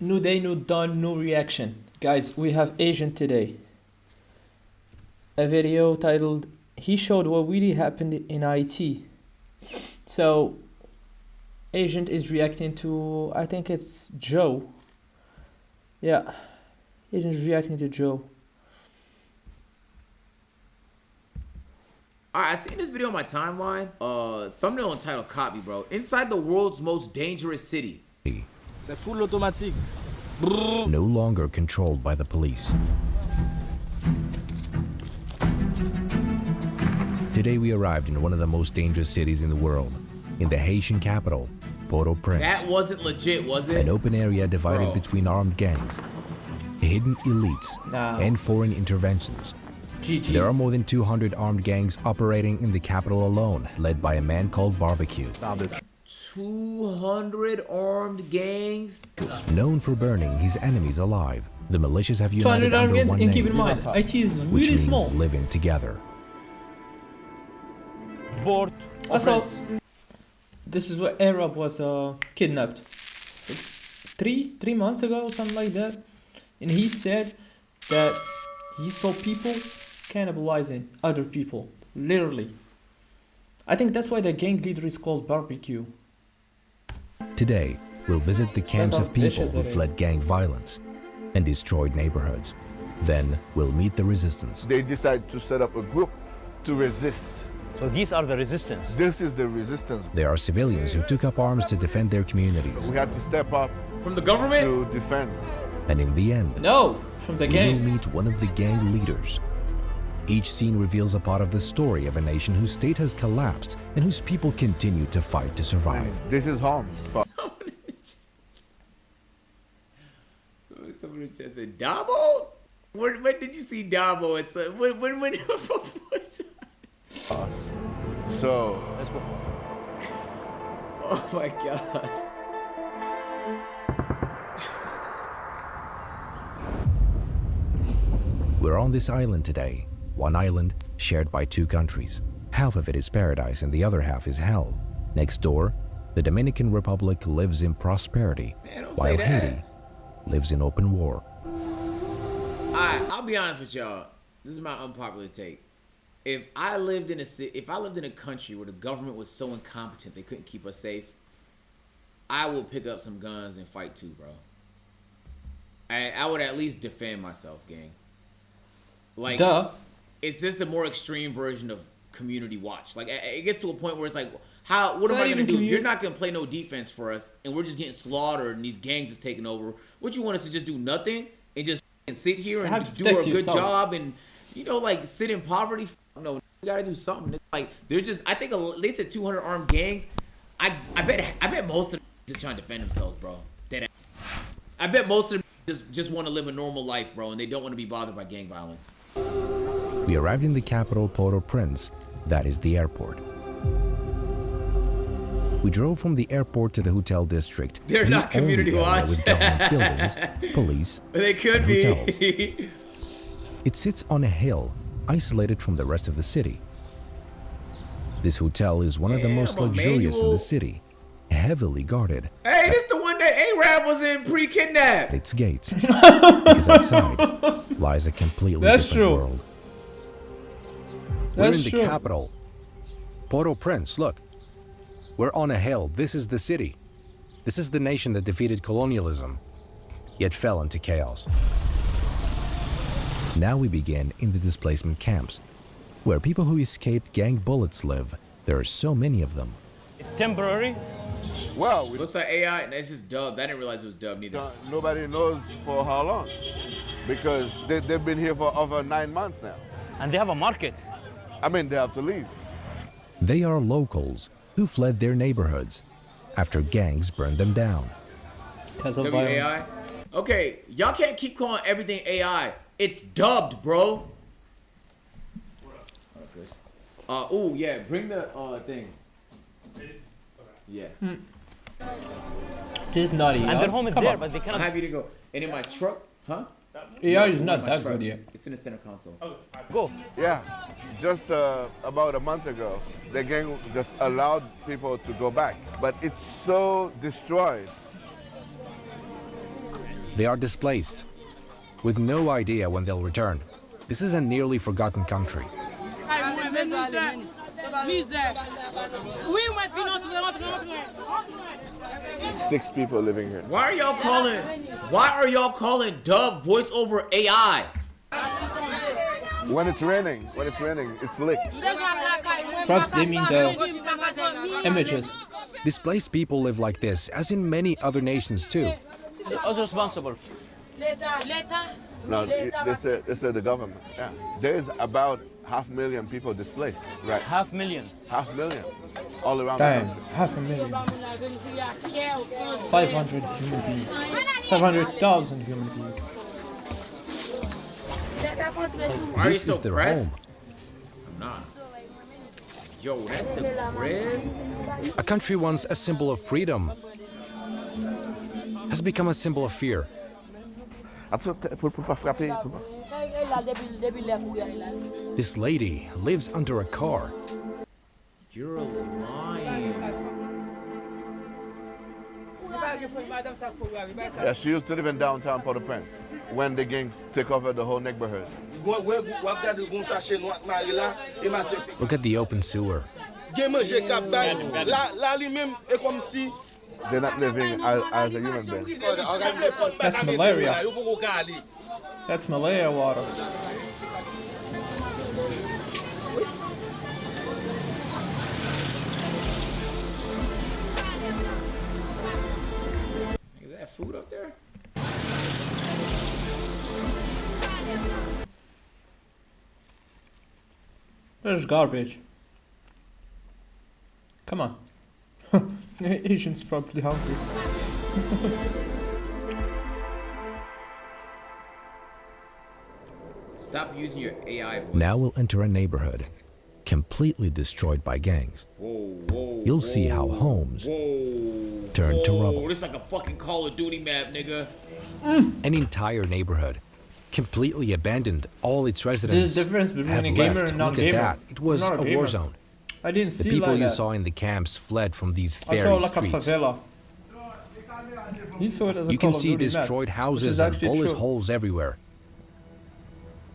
New day, new dawn, new reaction. Guys, we have Asian today. A video titled He Showed What Really Happened in Haiti. So, Agent is reacting to, I think it's Joe. Yeah, Agent is reacting to Joe. Alright, I seen this video on my timeline. Thumbnail and title copy, bro. Inside the world's most dangerous city. C'est full automatique. No longer controlled by the police. Today we arrived in one of the most dangerous cities in the world, in the Haitian capital, Port-au-Prince. That wasn't legit, was it? An open area divided between armed gangs, hidden elites, and foreign interventions. GG's. There are more than 200 armed gangs operating in the capital alone, led by a man called Barbecue. 200 armed gangs? Known for burning his enemies alive, the militias have 200 united armed under gangs, one and keep in name, mind, Haiti is which really means small. living together. Port. Also, this is where Arab was kidnapped 3 months ago or something like that, and he said that he saw people cannibalizing other people, literally. I think that's why the gang leader is called Barbecue. Today, we'll visit the camps how of people vicious who it is. fled gang violence and destroyed neighborhoods. Then, we'll meet the resistance. They decided to set up a group to resist. So these are the resistance. This is the resistance. There are civilians who took up arms to defend their communities. We had to step up From the government? to defend. And in the end, No, from the we will gangs. meet one of the gang leaders. Each scene reveals a part of the story of a nation whose state has collapsed and whose people continue to fight to survive. This is home. Someone just said, Dabo? When did you see Dabo? It's when So Let's go. Oh my god. We're on this island today, one island shared by two countries. Half of it is paradise and the other half is hell. Next door, the Dominican Republic lives in prosperity, Man, don't while say that. Haiti lives in open war. Alright, I'll be honest with y'all. This is my unpopular take. If I lived in a country where the government was so incompetent they couldn't keep us safe, I would pick up some guns and fight too, bro. I would at least defend myself, gang. Like, Duh. it's just a more extreme version of community watch. Like, it gets to a point where it's like, what am not I gonna even do? If you're not gonna play no defense for us, and we're just getting slaughtered, and these gangs is taking over, what you want us to just do nothing and just sit here have and to do protect a good yourself. job and like sit in poverty? No, we gotta do something. Like they're just, I think they said 200 armed gangs. I bet most of them just trying to defend themselves, bro. I bet most of them just want to live a normal life, bro, and they don't want to be bothered by gang violence. We arrived in the capital, Port-au-Prince. That is the airport. We drove from the airport to the hotel district. They're the not community only area watch. with government buildings, police, But they could and be. hotels. It sits on a hill, isolated from the rest of the city. This hotel is one of the most Damn, luxurious in Emmanuel. the city, heavily guarded Hey, this the one that A-Rab was in pre-kidnap. at its gates, because outside lies a completely That's different true. world. That's We're in the true. capital, Port-au-Prince. Look, we're on a hill. This is the city. This is the nation that defeated colonialism, yet fell into chaos. Now we begin in the displacement camps, where people who escaped gang bullets live. There are so many of them. It's temporary. well, Looks like AI, and this is dubbed. I didn't realize it was dubbed neither. nobody knows for how long, because they've been here for over 9 months now. And they have a market. I mean, they have to leave. They are locals who fled their neighborhoods after gangs burned them down. Because of violence. WAI? Okay, y'all can't keep calling everything AI. It's dubbed, bro. Oh yeah, bring the thing. Yeah. It is not And their AI. home is Come there, on. but they I'm cannot. happy to go. And in my truck, huh? AI is not My that truck. good yet. It's in the center console. Go. Yeah, just about a month ago, the gang just allowed people to go back, but it's so destroyed. They are displaced, with no idea when they'll return. This is a nearly forgotten country. 6 people living here. Why are y'all calling Dub voice over AI? When it's raining, it's licked. Perhaps they mean the images. Displaced people live like this, as in many other nations too. Who's responsible? No, they say the government. Yeah, there's about 500,000 people displaced. Right, 500,000. 500,000, all around Damn, the country. 500,000. 500 human beings. 500,000 human beings. Why are you This so is their pressed? home. I'm not. Yo, that's the crib? A country once a symbol of freedom has become a symbol of fear. This lady lives under a car. You're lying. Yeah, she used to live in downtown Port-au-Prince when the gangs take over the whole neighborhood. Look at the open sewer. They're not living as a human being. That's malaria. That's malaria water. Is that food up there? There's garbage. Come on. Asians probably hungry. Stop using your AI voice. Now we'll enter a neighborhood completely destroyed by gangs. Whoa, You'll see how homes turn to rubble. This is like a fucking Call of Duty map, nigga. An entire neighborhood completely abandoned. All its residents There's a difference between have a gamer left. and Look non-gamer. at that. It was Not a a gamer. war zone. I didn't The see people like you that. saw in the camps fled from these I saw fairy like streets. a favela. You saw it as a You Call can of see Duty map, destroyed which is houses and actually bullet true. holes everywhere.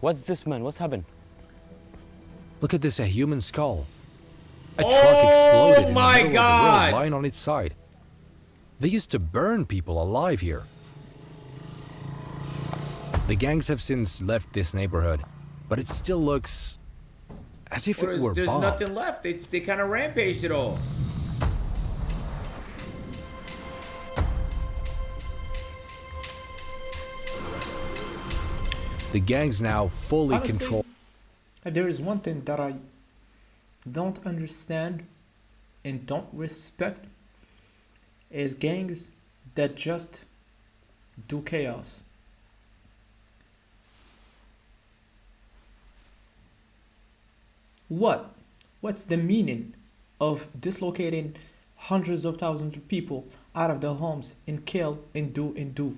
What's this, man? What's happened? Look at this, a human skull. A truck Oh exploded in the my middle of the God. road, lying on its side. They used to burn people alive here. The gangs have since left this neighborhood, but it still looks as if it were There's bombed. nothing left. They kind of rampaged it all. The gangs now fully Honestly, control. There is one thing that I don't understand and don't respect is gangs that just do chaos. What's the meaning of dislocating hundreds of thousands of people out of their homes and kill and do?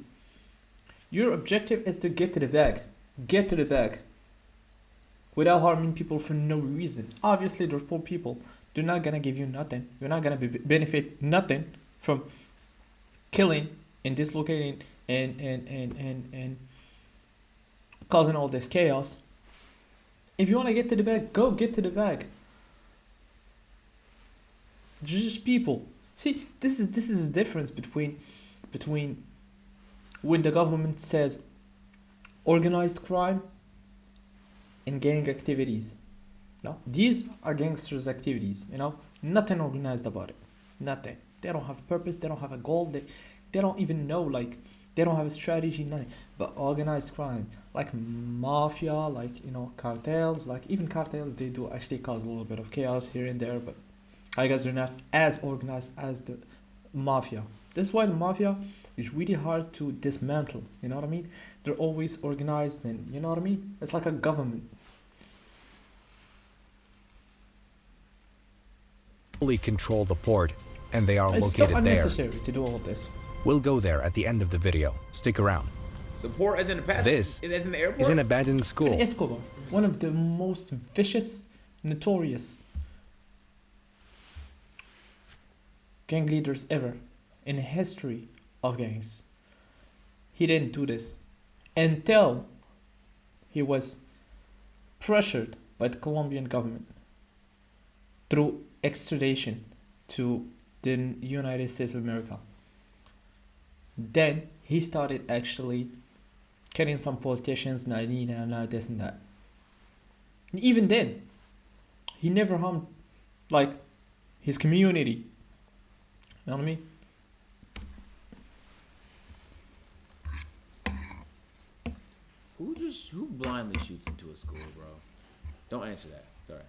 Your objective is to get to the bag. Get to the bag. Without harming people for no reason. Obviously, they're poor people. They're not gonna give you nothing. You're not gonna benefit nothing from killing and dislocating and causing all this chaos. If you wanna get to the bag, go get to the bag. They're just people. See, this is the difference between when the government says organized crime and gang activities. No, these are gangsters' activities. Nothing organized about it. Nothing. They don't have a purpose. They don't have a goal. They don't even know. Like, they don't have a strategy. Nothing. But organized crime, like mafia, like cartels, like even cartels, they do actually cause a little bit of chaos here and there. But I guess they're not as organized as the mafia. That's why the mafia is really hard to dismantle. You know what I mean? They're always organized, and you know what I mean? It's like a government. fully control the port, and they are It's so located there. unnecessary to do all this. We'll go there at the end of the video. Stick around. The port is in the past. This is in the airport. is an abandoned school. Escobar, one of the most vicious, notorious gang leaders ever in the history of gangs. he didn't do this until he was pressured by the Colombian government through extradition to the United States of America. Then he started actually killing some politicians, this and that. And even then, he never harmed like his community. You know what I mean? Who blindly shoots into a school, bro? Don't answer that. Sorry.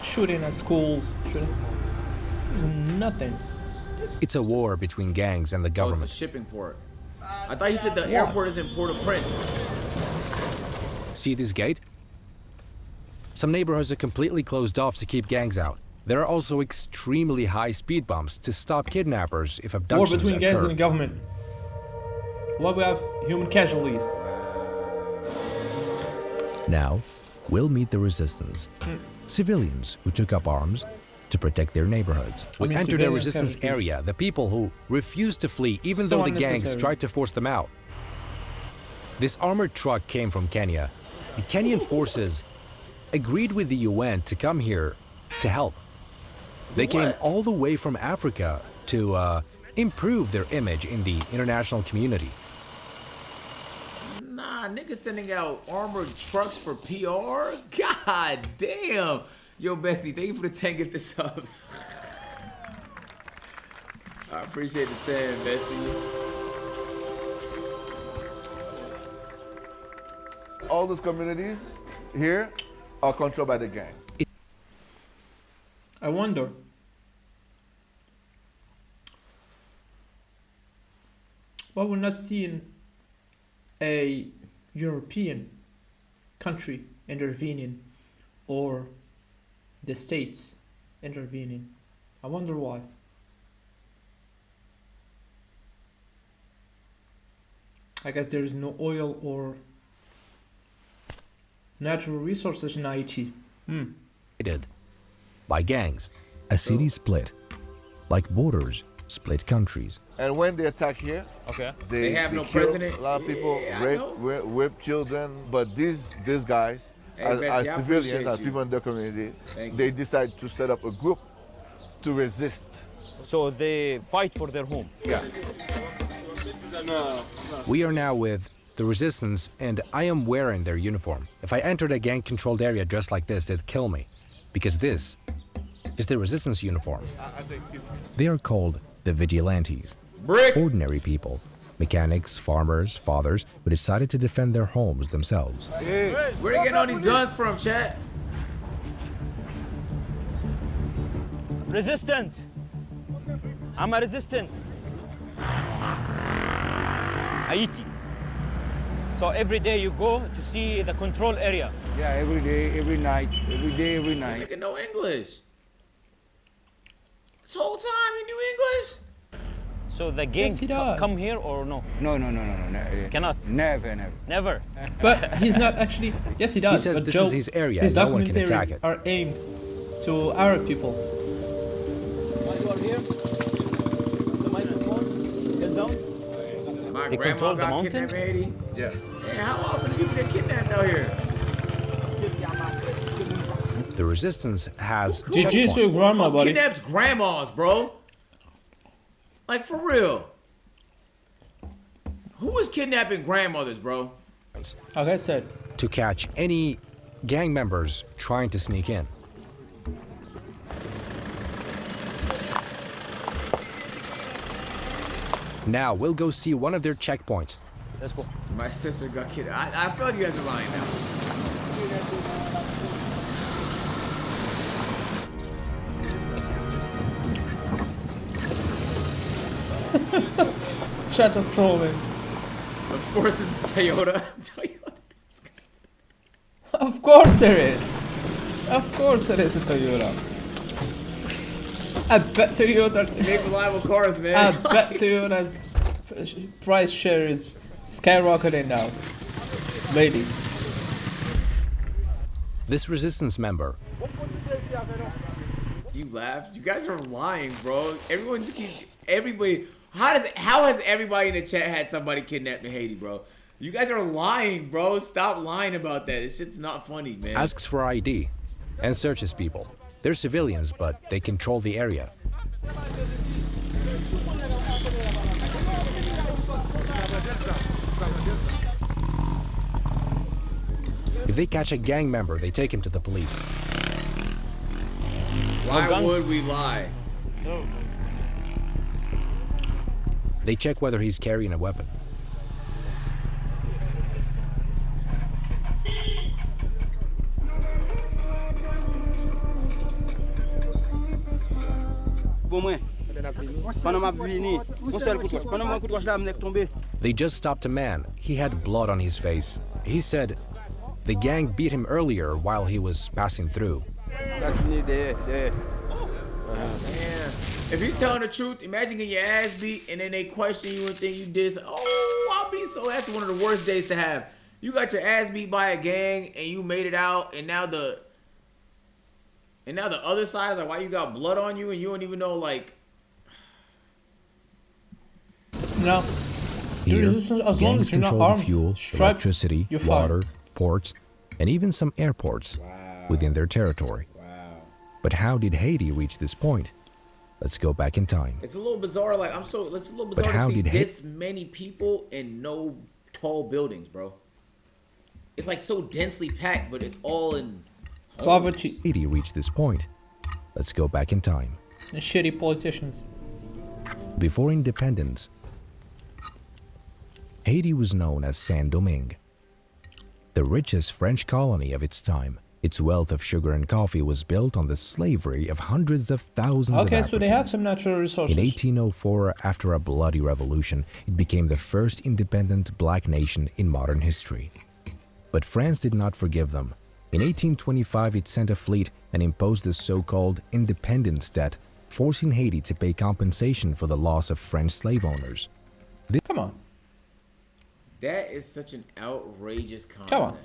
Shooting at schools, shooting. There's nothing. It's a war between gangs and the Oh, it's government. a shipping port. I thought you said the airport is in Port-au-Prince. See this gate? Some neighborhoods are completely closed off to keep gangs out. There are also extremely high speed bumps to stop kidnappers if War abductions between gangs occur. and the government. Why we have human casualties? Now, we'll meet the resistance. Civilians who took up arms to protect their neighborhoods. We enter the civilian resistance casualties. area, the people who refused to flee even So though the gangs unnecessary. tried to force them out. This armored truck came from Kenya. The Kenyan forces agreed with the UN to come here to help. They came all the way from Africa to improve their image in the international community. Nah, niggas sending out armored trucks for PR? God damn. Yo, Bessie, thank you for the 10 gifted subs. I appreciate the 10, Bessie. All those communities here are controlled by the gang. I wonder. Why we're not seeing a European country intervening or the states intervening. I wonder why. I guess there is no oil or natural resources in Haiti. By gangs, a city split, like borders split countries. And when they attack here, Okay. They have no kill president? A lot of people Yeah, I know. rape children, but these guys, Hey, as Betsy, I civilians, appreciate as you. people in their community, Thank they you. decide to set up a group to resist. So they fight for their home. Yeah. We are now with the resistance, and I am wearing their uniform. If I entered a gang-controlled area dressed like this, they'd kill me, because this is the resistance uniform. I think if They are called the vigilantes, Brick! ordinary people, mechanics, farmers, fathers, who decided to defend their homes themselves. Where they getting all these guns from, chat? Resistant. I'm a resistant. Haiti. So every day you go to see the control area. Yeah, every day, every night, every day, every night. Nigga know English. This whole time he knew English? So the gang Yes, he does. come here or no? No. Cannot. Never. Never. But he's not actually. Yes, he does. He says but this Joe, is his area His and no one can documentaries attack it. are aimed to Arab people. While you are here, the microphone, get down. My They grandma control the got mountain? kidnapped in Haiti. yeah. Hey, how often do people get kidnapped out here? The resistance has GG to your checkpoints. grandma, Fuck buddy. kidnaps grandmas, bro. Like, for real. Who is kidnapping grandmothers, bro? Like I said, to catch any gang members trying to sneak in. Now we'll go see one of their checkpoints. Let's go. My sister got kidnapped. I feel like you guys are lying now. shut up trolling. Of course it's a Toyota. Toyota. Of course there is. Of course there is a Toyota. I bet Toyota. Make reliable cars, man. I bet Toyota's price share is skyrocketing now, lady. This resistance member You laughed. You guys are lying, bro. Everybody. How has everybody in the chat had somebody kidnapped in Haiti, bro? You guys are lying, bro. Stop lying about that. This shit's not funny, man. Asks for ID and searches people. They're civilians, but they control the area. If they catch a gang member, they take him to the police. Why would we lie? They check whether he's carrying a weapon. They just stopped a man. He had blood on his face. He said the gang beat him earlier while he was passing through. Man, if he's telling the truth, imagine getting your ass beat and then they question you and think you did something. Oh, I'll be so. That's one of the worst days to have. You got your ass beat by a gang and you made it out, and now the other side is like, why you got blood on you and you don't even know, like. No. Here, as long gangs as you're not control armed, the fuel, striped, electricity, you're fine. water, ports, and even some airports within their territory. Wow. But how did Haiti reach this point? Let's go back in time. It's a little bizarre. Like, it's a little bizarre how to see did this many people and no tall buildings, bro. It's like so densely packed, but it's all in Poverty Haiti reached this point. Let's go back in time. and shitty politicians. Before independence, Haiti was known as Saint-Domingue, the richest French colony of its time. Its wealth of sugar and coffee was built on the slavery of hundreds of thousands of Okay, Africans. so they had some natural resources. In 1804, after a bloody revolution, it became the first independent black nation in modern history. But France did not forgive them. In 1825, it sent a fleet and imposed the so-called independence debt, forcing Haiti to pay compensation for the loss of French slave owners. Come on. That is such an outrageous concept. Come on.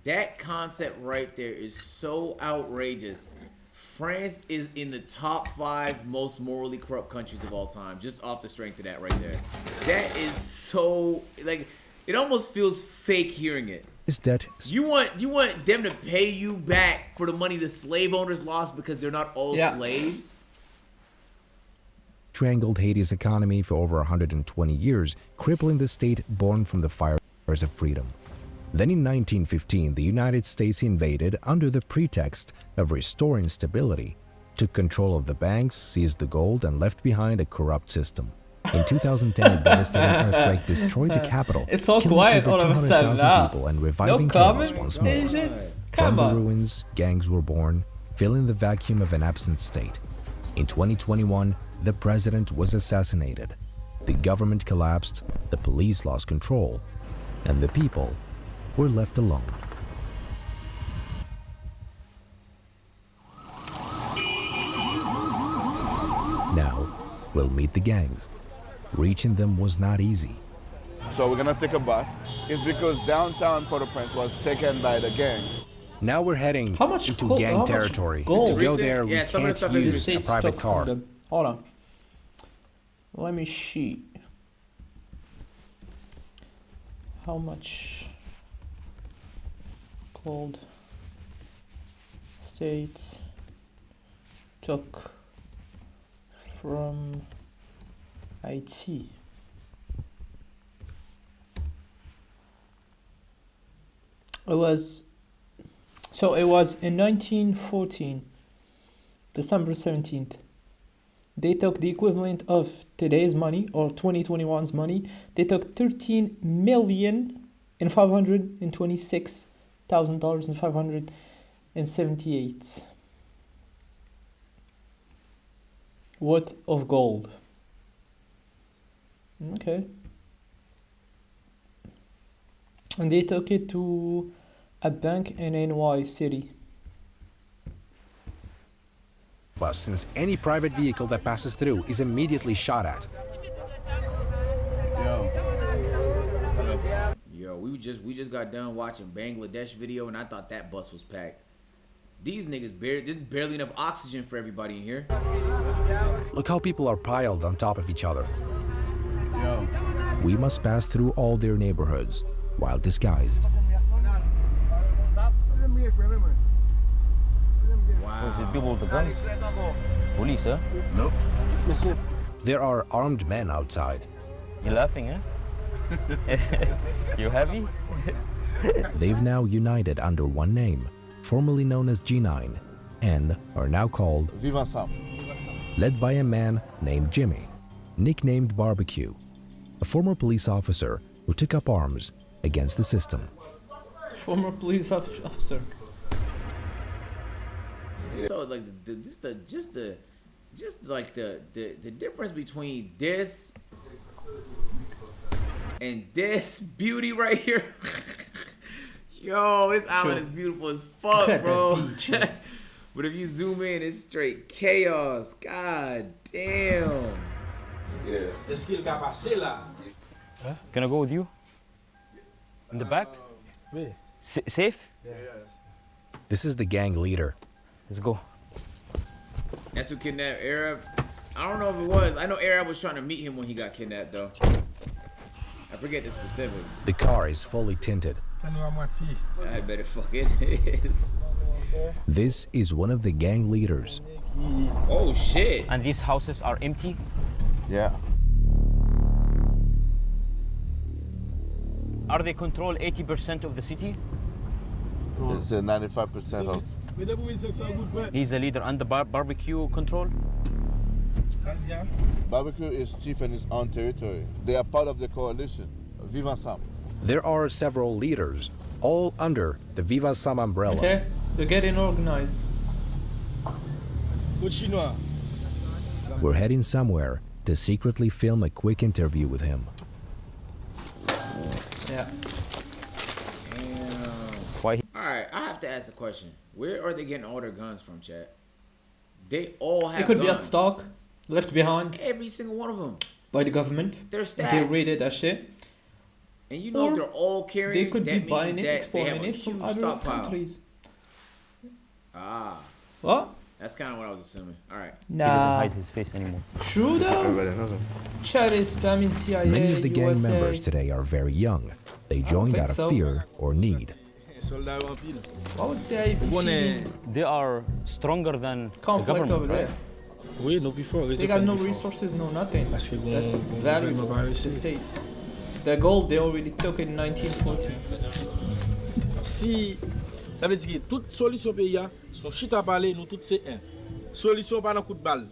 That concept right there is so outrageous. France is in the top 5 most morally corrupt countries of all time, just off the strength of that right there. That is so, like, it almost feels fake hearing it. This debt You want them to pay you back for the money the slave owners lost because they're not all slaves? strangled Haiti's economy for over 120 years, crippling the state born from the fires of freedom. Then in 1915, the United States invaded under the pretext of restoring stability, took control of the banks, seized the gold, and left behind a corrupt system. In 2010, a devastating earthquake destroyed the capital, It's all killing quiet over all of a sudden. 200,000 people and reviving No chaos comment, once more. Asian? From Come the on. ruins, gangs were born, filling the vacuum of an absent state. In 2021, the president was assassinated. The government collapsed, the police lost control, and the people were left alone. Now, we'll meet the gangs. Reaching them was not easy. So we're gonna take a bus. It's because downtown Port-au-Prince was taken by the gangs. Now we're heading How much into gold- how gang much territory. gold? To go Recent? there, we Yeah, some of the can't stuff is use recent. a It's private took car. from them. Hold on. Let me see. How much gold states took from Haiti? It was in 1914, December 17th. They took the equivalent of today's money or 2021's money. They took $13,526,578 worth of gold. Okay. And they took it to a bank in NY City. Bus, since any private vehicle that passes through is immediately shot at. Yo, we just got done watching Bangladesh video, and I thought that bus was packed. These niggas there's barely enough oxygen for everybody in here. Look how people are piled on top of each other. We must pass through all their neighborhoods while disguised. The people with the guns. Police, huh? Nope. There are armed men outside. You laughing, huh? You happy? They've now united under one name, formerly known as G9, and are now called Vive ensemble. led by a man named Jimmy, nicknamed Barbecue, a former police officer who took up arms against the system. Former police officer. So like the difference between this and this beauty right here. Yo, this island is beautiful as fuck, bro. But if you zoom in, it's straight chaos. God damn. Yeah. Can I go with you? In the back? Safe? This is the gang leader. Let's go. That's who kidnapped Arab. I don't know if it was. I know Arab was trying to meet him when he got kidnapped, though. I forget the specifics. The car is fully tinted. I bet it fuck it is. This is one of the gang leaders. Oh shit. And these houses are empty? Yeah. Are they control 80% of the city? It's 95% of. He's the leader and the barbecue control? Barbecue is chief in his own territory. They are part of the coalition. Vive ensemble. There are several leaders, all under the Viva Sam umbrella. Okay, they're getting organized. We're heading somewhere to secretly film a quick interview with him. Yeah. Why? Alright, I have to ask the question. Where are they getting all their guns from, chat? They all have It could be a guns. stock left behind Every single one of them. by the government. They're They stacked. raided that shit. And you know Or if they're all carrying, They could that be buying means it, that they exporting have a it from huge other stockpile. countries. Ah, What? that's kind of what I was assuming. Alright. He doesn't Nah. hide his face anymore. True though. Everybody knows them. Chad is spamming CIA, Many of the gang USA. members today are very young. They joined think out of so. fear or need. Why would CIA be feeding They are stronger than the conflict government, over right? there? Oui, no before. They got no resources, no nothing. Parce que That's valuable to the states. The gold they already took in 1914. Si, ça veut dire que toute solution pays a, son chita parler, nous tous c'est un. Solution pas dans coup de balle.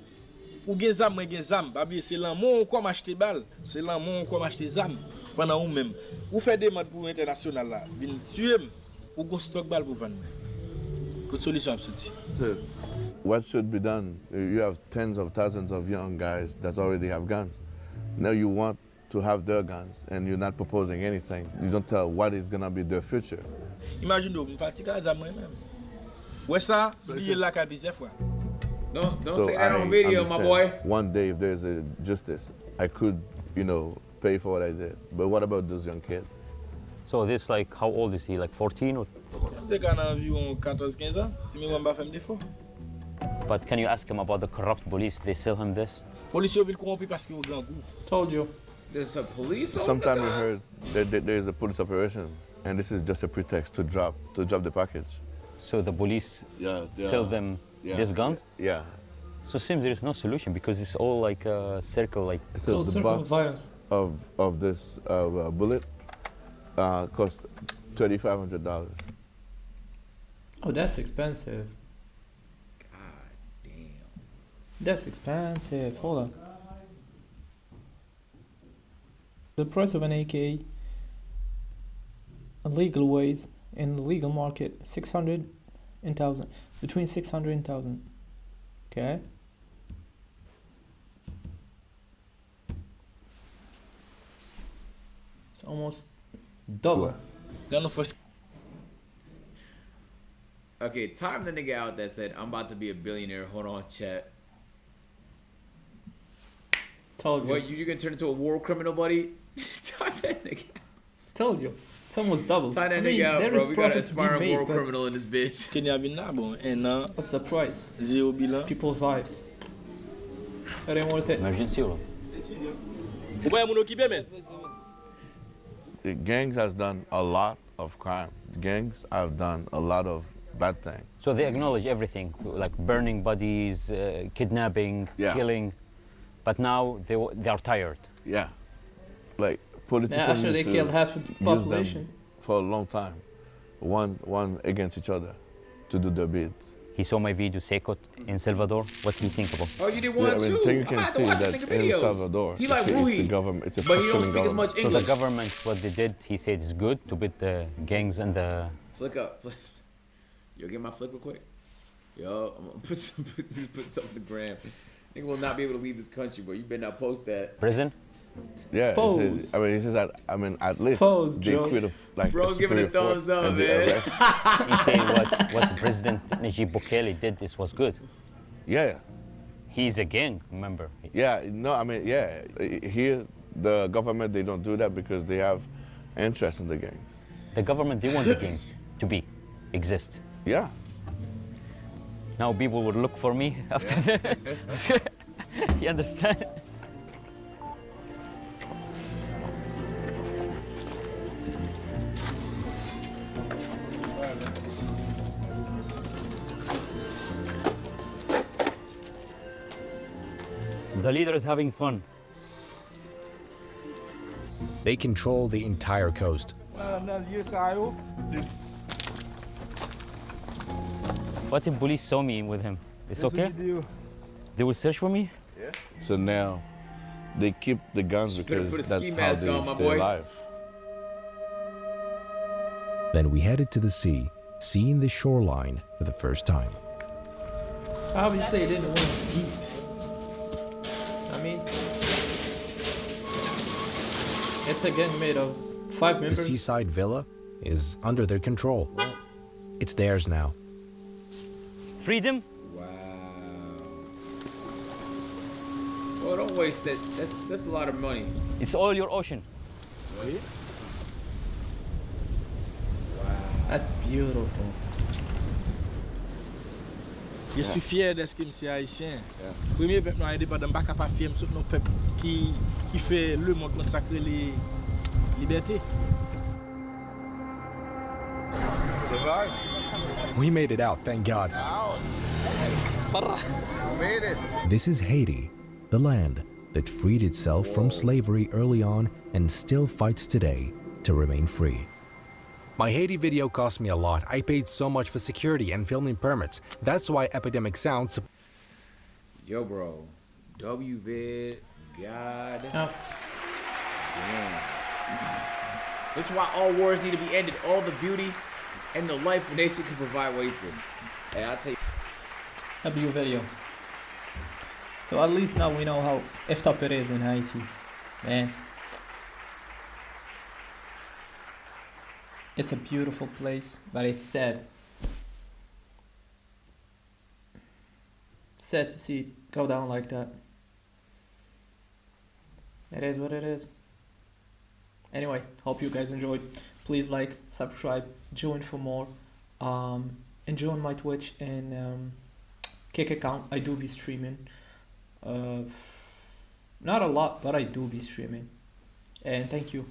Ou gen zam, moi gen zam. Pas oublier c'est l'amour quoi m'acheter balle, c'est l'amour quoi m'acheter zam pendant ou même. Ou fait des demandes pour international là, vinn tuer ou gon stock balle pour vendre. Que solution absurde. So, what should be done? You have tens of thousands of young guys that already have guns. Now you want to have their guns and you're not proposing anything. You don't tell what is going to be their future. Imagine nous, fatigue à zam moi-même. Ouais ça, billet là qu'a bizarre fois. Don't say that on video, my boy. One day, if there's a justice, I could, pay for what I did. But what about those young kids? So this like, how old is he? Like 14? Or... Dès qu'on a environ 14-15 ans, si moi m'en faire défaut. But can you ask him about the corrupt police? They sell him this? Policiers ville corrompu parce qu'ils ont grand goût. Told you. There's a police over Sometimes the we guns? heard that there is a police operation, and this is just a pretext to drop the package. So the police Yeah, sell them these guns? Yeah. So it seems there is no solution because it's all like a circle, like So Close the circle of box violence. of this bullet cost $3,500. Oh, that's expensive. God damn. That's expensive. Hold on. The price of an AK in legal ways in the legal market 600 and 1000, between 600 and 1000. Okay. It's almost double. Gun first. Okay, time the nigga out that said, I'm about to be a billionaire. Hold on, chat. Told you. What, you gonna turn into a war criminal, buddy? Time that nigga out. Told you. It's almost double. Tie that I mean, nigga out, there bro. is We got an profit to be aspiring made, war but criminal in this bitch. Kenya vin nan bon, 1 an, what's the price? 0 bilan. People's lives. It ain't worth it. Emergency or? Ou ba moun okipe men? The gangs has done a lot of crime. Gangs have done a lot of bad things. So they acknowledge everything, like burning bodies, kidnapping, Yeah. killing. But now they are tired. Yeah. Like politicians Yeah, after they used to killed half of the use them population. for a long time, one against each other, to do their bids. He saw my video, Sekot, in Salvador. What do you think about? Oh, you did Yeah, one I mean, too? thing you I can have to see watch that this nigga in videos. Salvador, He like it's the Rui, government, it's a but he don't functioning speak as much government. So English. the government, what they did, he said is good to beat the gangs and the... Flick up. Flick. Yo, get my flick real quick. Yo, I'm gonna put something on the gram. Nigga will not be able to leave this country, but you better not post that. prison. Yeah, Pose. he says that, I mean, at least Pose, they Joe. could have, like, Bro, a giving it a superior force thumbs up, and they man. arrest- He said what President Najib Bukele did, this was good. Yeah, He's a gang member. yeah, no, I mean, yeah. Here, the government, they don't do that because they have interest in the gangs. The government, they want the gangs to exist. Yeah. Now people would look for me after You understand? The leader is having fun. They control the entire coast. What if police saw me with him? It's okay? They will search for me? So now, they keep the guns You better because put a that's ski how mask they on, my stay boy. alive. Then we headed to the sea, seeing the shoreline for the first time. Obviously, it didn't went deep. I mean, it's again made of 5 The members. seaside villa is under their control. It's theirs now. Freedom? Wow. Well, don't waste it. That's a lot of money. It's all your ocean. That's beautiful. Je suis fier de ce que je haïtien. Premier peuple noir indépendant, je ne suis pas fier de nos peuples qui fait le monde consacrer les libertés. We made it out, thank God. This is Haiti, the land that freed itself from slavery early on and still fights today to remain free. My Haiti video cost me a lot. I paid so much for security and filming permits. That's why Epidemic Sound. Yo, bro. WVid, God. Oh, Damn. That's why all wars need to be ended. All the beauty and the life a nation can provide wasted. Hey, I'll tell you. that'd be a video. So at least now we know how effed up it is in Haiti. Man. It's a beautiful place, but it's sad. Sad to see it go down like that. It is what it is. Anyway, hope you guys enjoyed. Please like, subscribe, join for more. And join my Twitch and Kick account. I do be streaming. Not a lot, but I do be streaming. And thank you.